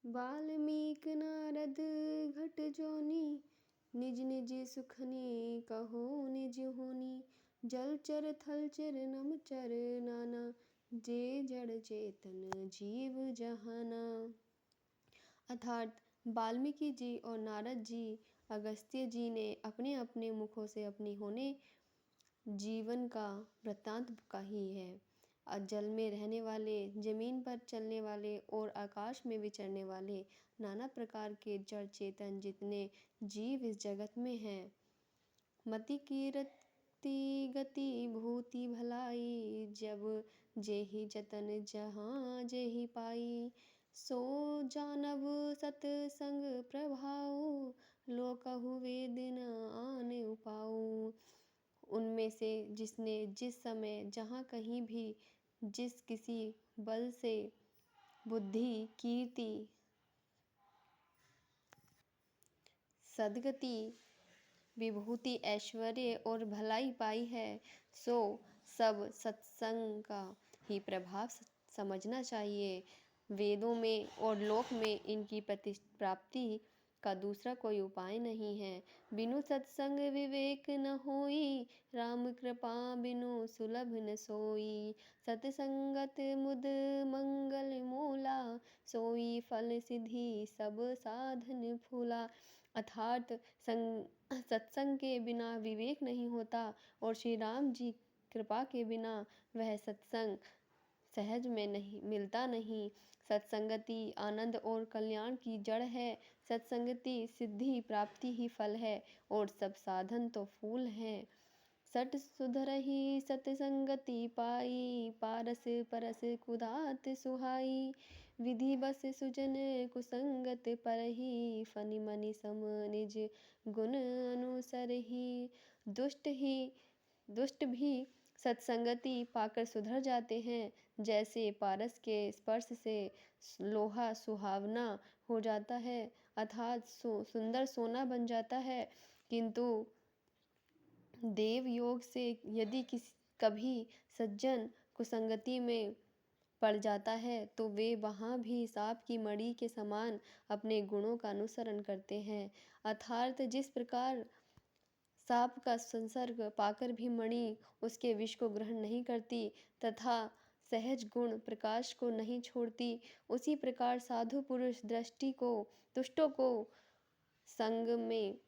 वाल्मीकि नारद घट जोनी, निज निज सुखनी कहो निज होनी। जलचर थलचर नमचर नाना, जे जड़ चेतन जीव जहाना। अर्थात वाल्मीकि जी और नारद जी, अगस्त्य जी ने अपने अपने मुखों से अपनी होने जीवन का वृत्तांत कही है। जल में रहने वाले, जमीन पर चलने वाले और आकाश में विचरने वाले नाना प्रकार के जड़ चेतन जितने जीव इस जगत में हैं। मति कीरति गति भूति भलाई, जब जेहि जतन जहाँ जेहि पाई। सो जानब सतसंग प्रभाऊ, लोकहु वेद न आन उपाऊ। उनमें से जिसने जिस समय जहाँ कहीं भी जिस किसी बल से बुद्धि, कीर्ति, सद्गति, विभूति, ऐश्वर्य और भलाई पाई है, सो सब सत्संग का ही प्रभाव समझना चाहिए। वेदों में और लोक में इनकी प्राप्ति का दूसरा कोई उपाय नहीं है। बिनु सत्संग विवेक न होई, राम कृपा बिनु सुलभ न सोई। सतसंगत मुद मंगल मूला, सोई फल सिद्धि सब साधन फूला। अर्थात सत्संग के बिना विवेक नहीं होता और श्री राम जी कृपा के बिना वह सत्संग सहज में नहीं मिलता नहीं। सत्संगति आनंद और कल्याण की जड़ है। सत्संगति सिद्धि प्राप्ति ही फल है और सब साधन तो फूल हैं। सट सुधरहि सतसंगति पाई, पारस परस कुदात सुहाई। विधि बस सुजन कुसंगत परहि, फनि मनि सम निज गुण अनुसरहि। दुष्ट भी सत्संगति पाकर सुधर जाते हैं। जैसे पारस के स्पर्श से लोहा सुहावना हो जाता है, अर्थात सुंदर सोना बन जाता है, किंतु देव योग से यदि कभी सज्जन कुसंगति में पड़ जाता है तो वे वहाँ भी सांप की मणि के समान अपने गुणों का अनुसरण करते हैं। अर्थात जिस प्रकार सांप का संसर्ग पाकर भी मणि उसके विष को ग्रहण नहीं करती तथा सहज गुण प्रकाश को नहीं छोड़ती, उसी प्रकार साधु पुरुष दृष्टि को दुष्टों को संग में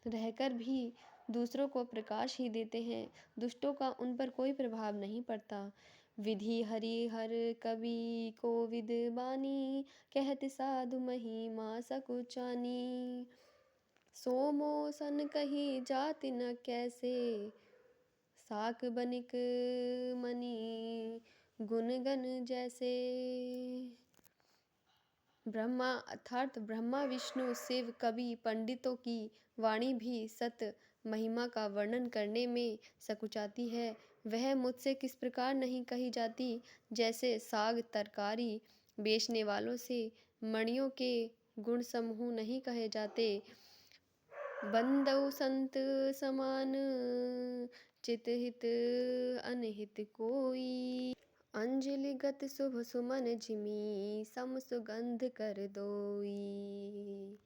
रहकर भी दूसरों को प्रकाश ही देते हैं। दुष्टों का उन पर कोई प्रभाव नहीं पड़ता। विधि हरि हर कवि को विद बानी, कहत साधु महिमा सकुचानी। सोमो सन कही जाति न कैसे, साक बनिक मणि गुण गन जैसे। ब्रह्मा अर्थात ब्रह्मा विष्णु शिव कवि पंडितों की वाणी भी सत महिमा का वर्णन करने में सकुचाती है। वह मुझसे किस प्रकार नहीं कही जाती, जैसे साग तरकारी बेचने वालों से मणियों के गुण समूह नहीं कहे जाते। बंदउ संत समान, चित हित अनहित कोई। अंजलिगत शुभ सुमन जिमी, सम सुगंध कर दोई।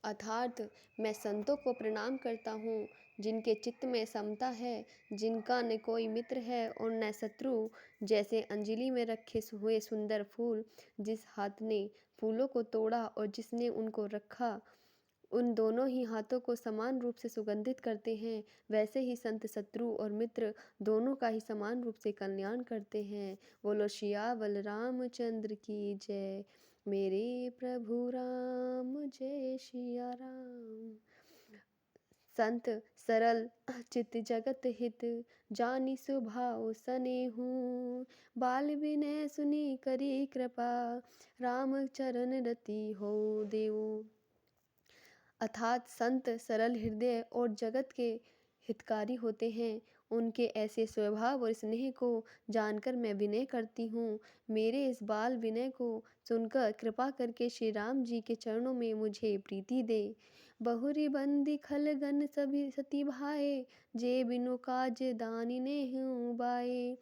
अर्थात मैं संतों को प्रणाम करता हूँ जिनके चित्त में समता है, जिनका न कोई मित्र है और न शत्रु। जैसे अंजलि में रखे हुए सुंदर फूल, जिस हाथ ने फूलों को तोड़ा और जिसने उनको रखा, उन दोनों ही हाथों को समान रूप से सुगंधित करते हैं, वैसे ही संत शत्रु और मित्र दोनों का ही समान रूप से कल्याण करते हैं। बोलो सियावर रामचंद्र की जय। मेरे प्रभु राम जय सिया राम। संत सरल चित जगत हित, जानी स्वभाव सनेहू। बाल विनय सुनी करी कृपा, राम चरण रति हो देऊ। अर्थात संत सरल हृदय और जगत के हितकारी होते हैं। उनके ऐसे स्वभाव और स्नेह को जानकर मैं विनय करती हूँ। मेरे इस बाल विनय को सुनकर कृपा करके श्री राम जी के चरणों में मुझे प्रीति दे। बहुरी बंदी खलगन सभी सती भाए, जे बिनु काज दानी ने हूँ बाए।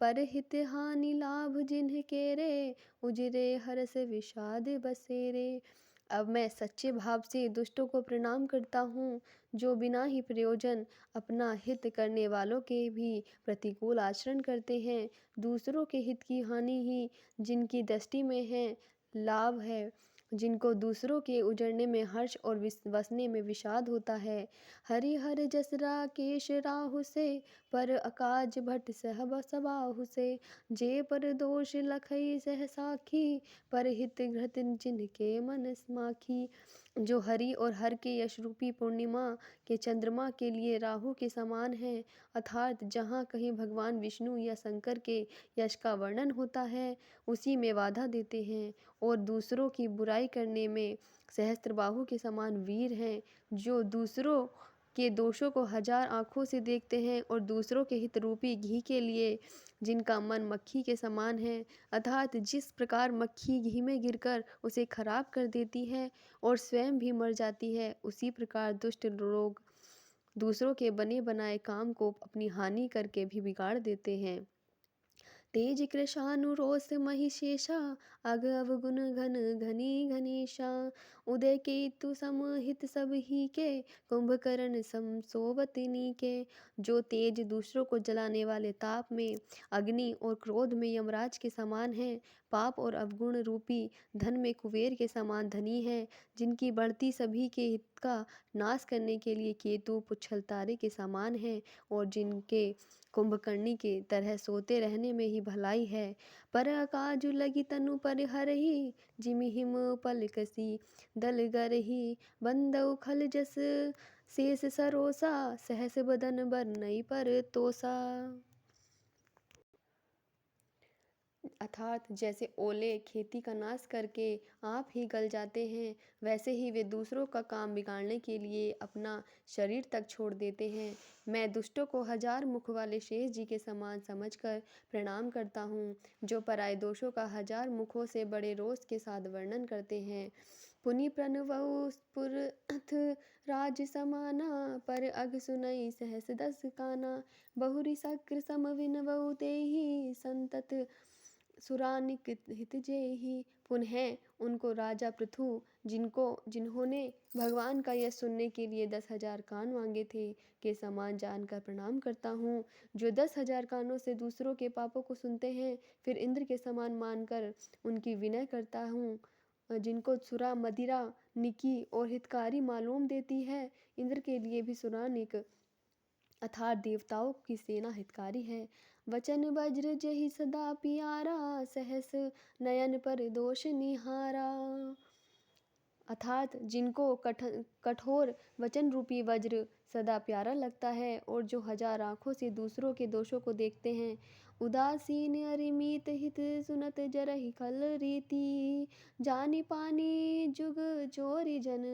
पर हित हानि लाभ जिन्ह केरे, उजरे हरस विषाद बसेरे। अब मैं सच्चे भाव से दुष्टों को प्रणाम करता हूँ, जो बिना ही प्रयोजन अपना हित करने वालों के भी प्रतिकूल आचरण करते हैं। दूसरों के हित की हानि ही जिनकी दृष्टि में है लाभ है, जिनको दूसरों के उजड़ने में हर्ष और बसने में विषाद होता है। हरिहर जस राकेश राहु से, पर अकाज भट सहब सबाहु से। जे पर दोष लखई सह साखी, पर हित घृत जिनके मन माखी। जो हरि और हर के यश रूपी पूर्णिमा के चंद्रमा के लिए राहु के समान है, अर्थात जहाँ कहीं भगवान विष्णु या शंकर के यश का वर्णन होता है, उसी में बाधा देते हैं। और दूसरों की बुराई करने में सहस्त्रबाहु के समान वीर हैं, जो दूसरों के दोषों को हजार आँखों से देखते हैं और दूसरों के हित रूपी घी के लिए जिनका मन मक्खी के समान है, अर्थात जिस प्रकार मक्खी घी में गिरकर उसे खराब कर देती है और स्वयं भी मर जाती है, उसी प्रकार दुष्ट लोग दूसरों के बने बनाए काम को अपनी हानि करके भी बिगाड़ देते हैं। तेज कृशानुरोष महिषेशा, अग अवगुण घन घनी घनीशा। उदय केतु समहित सब ही के, कुंभकर्ण सम सोवतिनी के। जो तेज दूसरों को जलाने वाले ताप में, अग्नि और क्रोध में यमराज के समान है, पाप और अवगुण रूपी धन में कुबेर के समान धनी है, जिनकी बढ़ती सभी के हित का नाश करने के लिए केतु पुच्छल तारे के समान है, और जिनके कुंभकर्णी के तरह सोते रहने में ही भलाई है। पर अकाजु लगी तनु पर हरही, जिमि हिम पलकसी दल गरही। बंदउ खल जस शेष सरोसा, सहस बदन बरनई पर तोसा। अर्थात जैसे ओले खेती का नाश करके आप ही गल जाते हैं, वैसे ही वे दूसरों का काम बिगाड़ने के लिए अपना शरीर तक छोड़ देते हैं। मैं दुष्टों को हजार मुख वाले शेष जी के समान समझकर प्रणाम करता हूँ, जो पराये दोषों का हजार मुखों से बड़े रोष के साथ वर्णन करते हैं। पुनि प्रणवउ पुरथ राज समाना, पर अग सुनई सहस दस काना। बहुरी सकृ सम विनवउ तेहि, संतत सुरानिक हित जेहि। पुनः उनको राजा पृथु, जिन्होंने भगवान का यश सुनने के लिए 10,000 कान मांगे थे, के समान जानकर प्रणाम करता हूँ, जो 10,000 कानों से दूसरों के पापों को सुनते हैं, फिर इंद्र के समान मानकर उनकी विनय करता हूँ, जिनको सुरा मदिरा निकी और हितकारी मालूम देती है। इंद्र के लिए भी सुरानिक अर्थात देवताओं की सेना हितकारी है। वचन वज्र जहि सदा पियारा, सहस नयन पर दोष निहारा। अर्थात जिनको कठोर वचन रूपी वज्र सदा प्यारा लगता है और जो हजार आँखों से दूसरों के दोषों को देखते हैं। उदासीन अरिमित हित सुनत जरहि खल रीति, जानी पानी जुग चोरी जन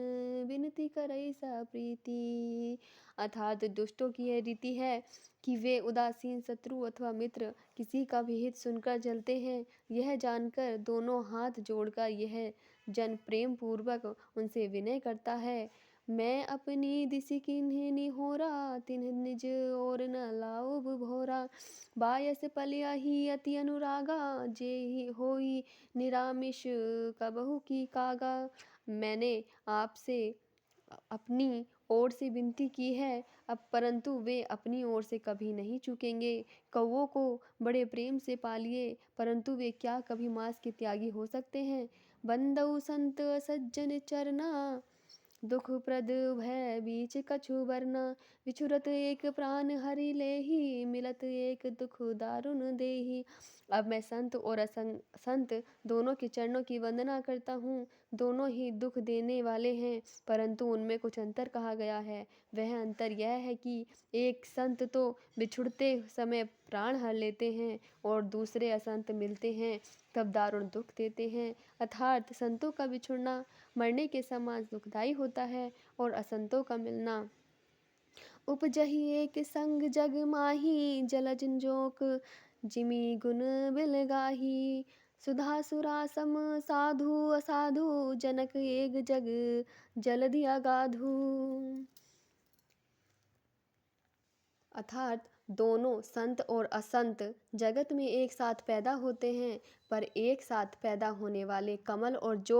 विनती करई सा प्रीति। अर्थात दुष्टों की यह रीति है कि वे उदासीन शत्रु अथवा मित्र किसी का भी हित सुनकर जलते हैं। यह जानकर दोनों हाथ जोड़कर यह जन प्रेम पूर्वक उनसे विनय करता है। मैं अपनी दिसि किन्हि निहोरा, तिन्ह निज और न लाऊब भोरा। बायस पलियाही अति अनुरागा, जेहि होई निरामिष कबहु की कागा। मैंने आपसे अपनी ओर से विनती की है, अब परंतु वे अपनी ओर से कभी नहीं चूकेंगे। कौओं को बड़े प्रेम से पालिए, परंतु वे क्या कभी मांस के त्यागी हो सकते हैं। बंदउ संत सज्जन चरना, दुख प्रद भय बीच कछु बरना। विछुरत एक प्राण हरि लेहि, मिलत एक दुख दारुण देहि। अब मैं संत और असंत दोनों के चरणों की वंदना करता हूँ। दोनों ही दुख देने वाले हैं, परंतु उनमें कुछ अंतर कहा गया है। वह अंतर यह है कि एक संत तो बिछुड़ते समय प्राण हर लेते हैं और दूसरे असंत मिलते हैं तब दारुण दुख देते हैं। अर्थात संतों का बिछुड़ना मरने के समान दुखदायी होता है और असंतों का मिलना उपजहि एक संग जग माही। जलज जोक जिमि गुण बिलगाही, सुधा सुरा सम साधु असाधु। जनक एक जग जलधि अगाधु। अर्थात दोनों संत और असंत जगत में एक साथ पैदा होते हैं, पर एक साथ पैदा होने वाले कमल और जो